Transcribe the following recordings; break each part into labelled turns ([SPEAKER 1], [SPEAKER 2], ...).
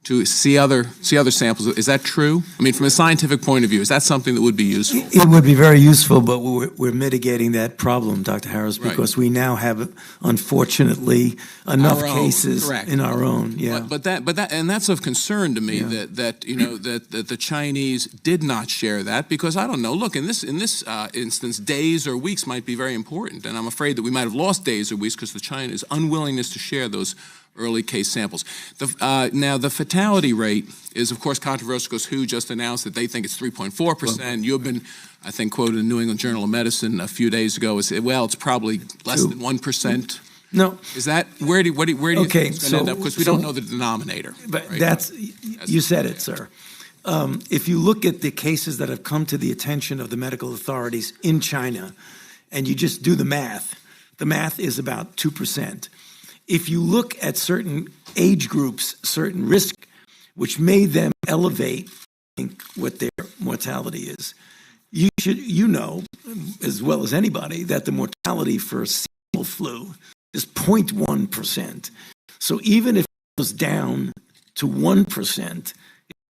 [SPEAKER 1] to see other samples. Is that true? I mean, from a scientific point of view, is that something that would be useful?
[SPEAKER 2] It would be very useful, but we're mitigating that problem, Dr. Harris, because we now have, unfortunately, enough cases in our own. Yeah.
[SPEAKER 1] But that's of concern to me that the Chinese did not share that, because I don't know. Look, in this instance, days or weeks might be very important, and I'm afraid that we might have lost days or weeks because the China's unwillingness to share those early case samples. Now, the fatality rate is, of course, controversial, because WHO just announced that they think it's 3.4%. You've been, I think, quoted in the New England Journal of Medicine a few days ago as, well, it's probably less than 1%.
[SPEAKER 2] No.
[SPEAKER 1] Is that, where do you think it's going to end up? Because we don't know the denominator.
[SPEAKER 2] But you said it, sir. If you look at the cases that have come to the attention of the medical authorities in China, and you just do the math is about 2%. If you look at certain age groups, certain risk, which made them elevate what their mortality is, you know, as well as anybody, that the mortality for seasonal flu is 0.1%. So even if it goes down to 1%, it's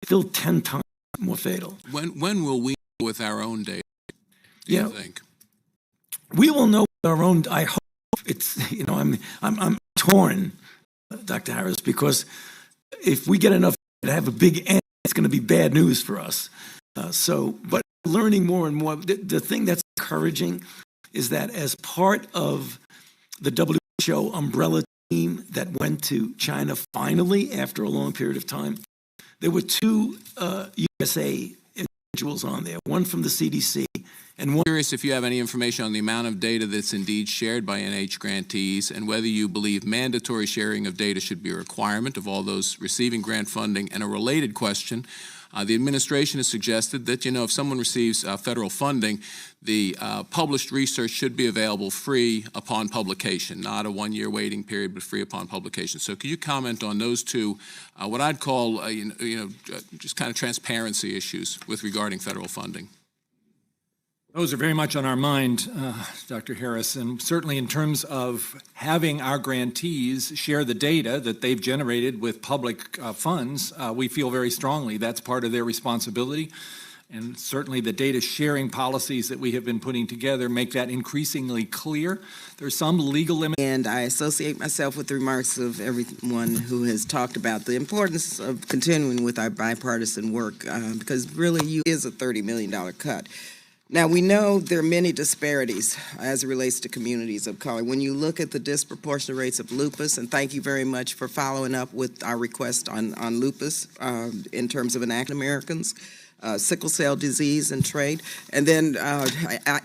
[SPEAKER 2] still 10 times more fatal.
[SPEAKER 1] When will we know with our own data, do you think?
[SPEAKER 2] We will know with our own, I hope. It's, I'm torn, Dr. Harris, because if we get enough to have a big end, it's going to be bad news for us. But learning more and more, the thing that's encouraging is that as part of the WHO umbrella team that went to China finally after a long period of time, there were two USA individuals on there, one from the CDC and one.
[SPEAKER 1] I'm curious if you have any information on the amount of data that's indeed shared by NH grantees, and whether you believe mandatory sharing of data should be a requirement of all those receiving grant funding. And a related question, the administration has suggested that, if someone receives federal funding, the published research should be available free upon publication, not a one-year waiting period, but free upon publication. So could you comment on those two, what I'd call, just kind of transparency issues regarding federal funding?
[SPEAKER 3] Those are very much on our mind, Dr. Harris, and certainly in terms of having our grantees share the data that they've generated with public funds, we feel very strongly that's part of their responsibility. And certainly the data sharing policies that we have been putting together make that increasingly clear. There's some legal limits.
[SPEAKER 4] And I associate myself with the remarks of everyone who has talked about the importance of continuing with our bipartisan work, because really is a $30 million cut. Now, we know there are many disparities as it relates to communities of color. When you look at the disproportionate rates of lupus, and thank you very much for following up with our request on lupus in terms of African Americans, sickle cell disease and trade. And then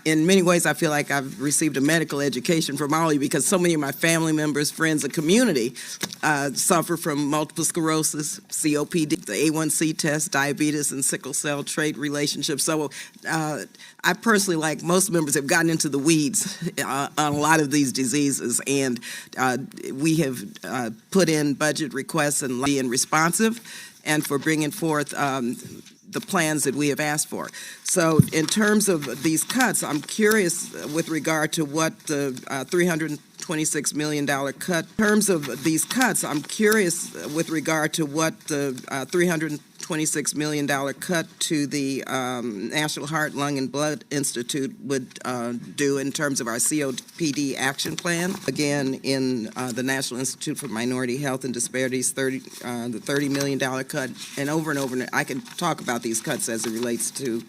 [SPEAKER 4] in many ways, I feel like I've received a medical education from all of you, because so many of my family members, friends, and community suffer from multiple sclerosis, COPD, the A1C test, diabetes, and sickle cell trait relationships. So I personally, like most members, have gotten into the weeds on a lot of these diseases, and we have put in budget requests and being responsive, and for bringing forth the plans that we have asked for. So in terms of these cuts, I'm curious with regard to what the $326 million cut. In terms of these cuts, I'm curious with regard to what the $326 million cut to the National Heart, Lung, and Blood Institute would do in terms of our COPD action plan. Again, in the National Institute for Minority Health and Disparities, the $30 million cut, and over, I can talk about these cuts as it relates to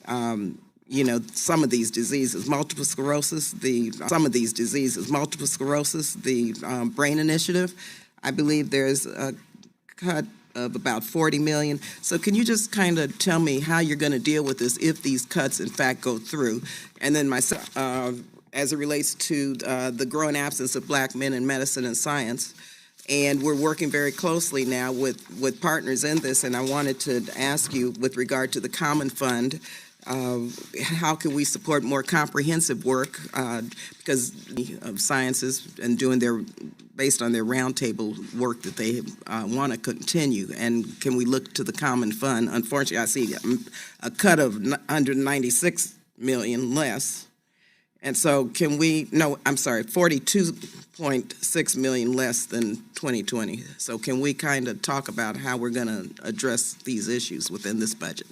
[SPEAKER 4] some of these diseases, multiple sclerosis, the Brain Initiative. I believe there's a cut of about $40 million. So can you just kind of tell me how you're going to deal with this if these cuts in fact go through? And then myself, as it relates to the growing absence of black men in medicine and science, and we're working very closely now with partners in this, and I wanted to ask you with regard to the Common Fund, how can we support more comprehensive work because of sciences and doing based on their roundtable work that they want to continue, and can we look to the Common Fund? Unfortunately, I see a cut of $196 million less, And so can we, no, I'm sorry, 42.6 million less than 2020. So can we kind of talk about how we're going to address these issues within this budget?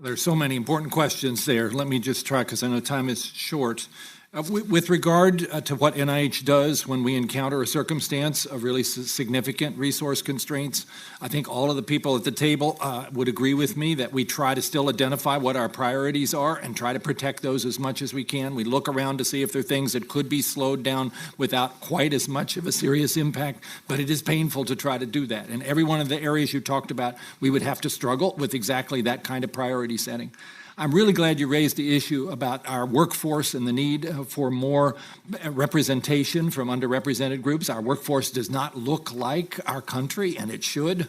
[SPEAKER 3] There's so many important questions there. Let me just try, because I know time is short. With regard to what NIH does when we encounter a circumstance of really significant resource constraints, I think all of the people at the table would agree with me that we try to still identify what our priorities are and try to protect those as much as we can. We look around to see if there are things that could be slowed down without quite as much of a serious impact, but it is painful to try to do that. In every one of the areas you talked about, we would have to struggle with exactly that kind of priority setting. I'm really glad you raised the issue about our workforce and the need for more representation from underrepresented groups. Our workforce does not look like our country, and it should.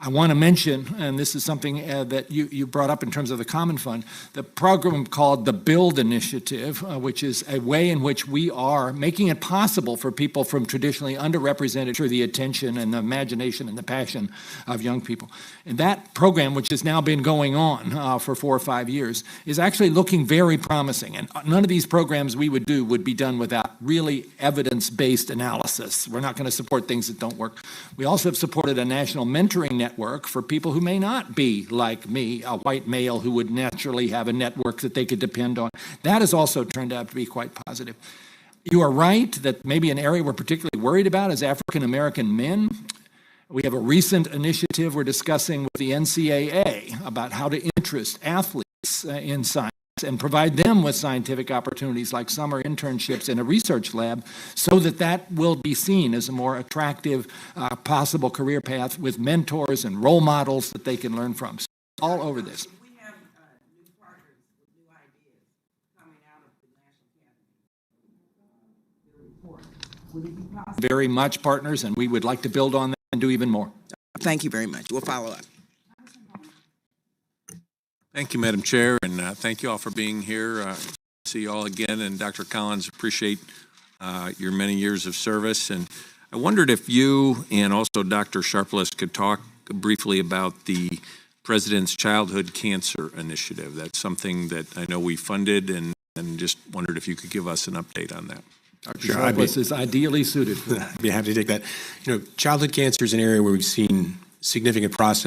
[SPEAKER 3] I want to mention, and this is something that you brought up in terms of the Common Fund, the program called the BUILD Initiative, which is a way in which we are making it possible for people from traditionally underrepresented through the attention and the imagination and the passion of young people. And that program, which has now been going on for 4 or 5 years, is actually looking very promising. And none of these programs we would do would be done without really evidence-based analysis. We're not going to support things that don't work. We also have supported a national mentoring network for people who may not be like me, a white male who would naturally have a network that they could depend on. That has also turned out to be quite positive. You are right that maybe an area we're particularly worried about is African American men. We have a recent initiative we're discussing with the NCAA about how to interest athletes in science and provide them with scientific opportunities like summer internships in a research lab so that that will be seen as a more attractive possible career path with mentors and role models that they can learn from. So all over this.
[SPEAKER 4] We have new partners with new ideas coming out of the National Cabinet report. Would it be possible?
[SPEAKER 3] Very much partners, and we would like to build on that and do even more.
[SPEAKER 4] Thank you very much. We'll follow up.
[SPEAKER 1] Thank you, Madam Chair, and thank you all for being here. See you all again, and Dr. Collins, appreciate your many years of service. And I wondered if you and also Dr. Sharpless could talk briefly about the President's Childhood Cancer Initiative. That's something that I know we funded, and just wondered if you could give us an update on that.
[SPEAKER 3] Dr. Sharpless is ideally suited for that.
[SPEAKER 5] I'd be happy to take that. You know, childhood cancer is an area where we've seen significant progress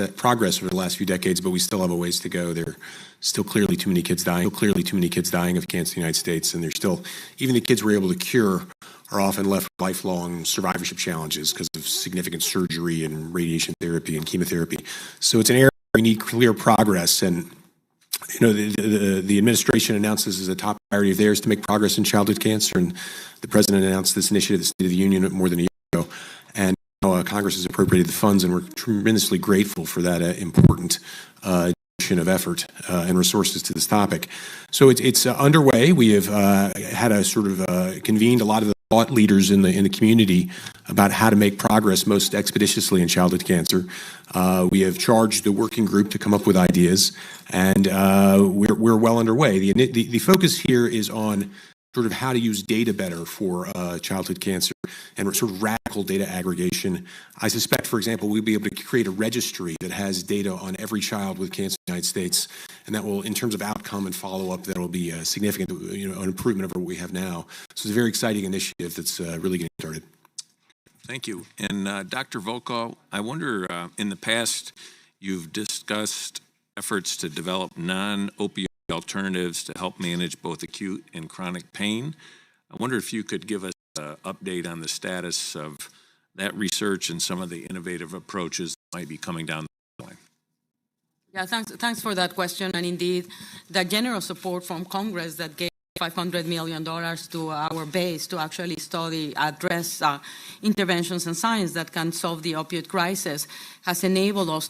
[SPEAKER 5] over the last few decades, but we still have a ways to go. There are still clearly too many kids dying, of cancer in the United States, and there's still, even the kids we're able to cure are often left with lifelong survivorship challenges because of significant surgery and radiation therapy and chemotherapy. So it's an area where we need clear progress, and you know, the administration announced this as a top priority of theirs to make progress in childhood cancer, and the president announced this initiative at the State of the Union more than a year ago. And Congress has appropriated the funds, and we're tremendously grateful for that important addition of effort and resources to this topic. So it's underway. We have had a sort of convened a lot of the thought leaders in the community about how to make progress most expeditiously in childhood cancer. We have charged the working group to come up with ideas, and we're well underway. The focus here is on sort of how to use data better for childhood cancer and sort of radical data aggregation. I suspect, for example, we'll be able to create a registry that has data on every child with cancer in the United States, and that will, in terms of outcome and follow-up, that will be a significant, an improvement over what we have now. So it's a very exciting initiative that's really getting started.
[SPEAKER 1] Thank you. And Dr. Volkow, I wonder, in the past, you've discussed efforts to develop non-opioid alternatives to help manage both acute and chronic pain. I wonder if you could give us an update on the status of that research and some of the innovative approaches that might be coming down the line.
[SPEAKER 6] Yeah, thanks for that question. And indeed, the general support from Congress that gave $500 million to our base to actually address interventions and science that can solve the opioid crisis has enabled us to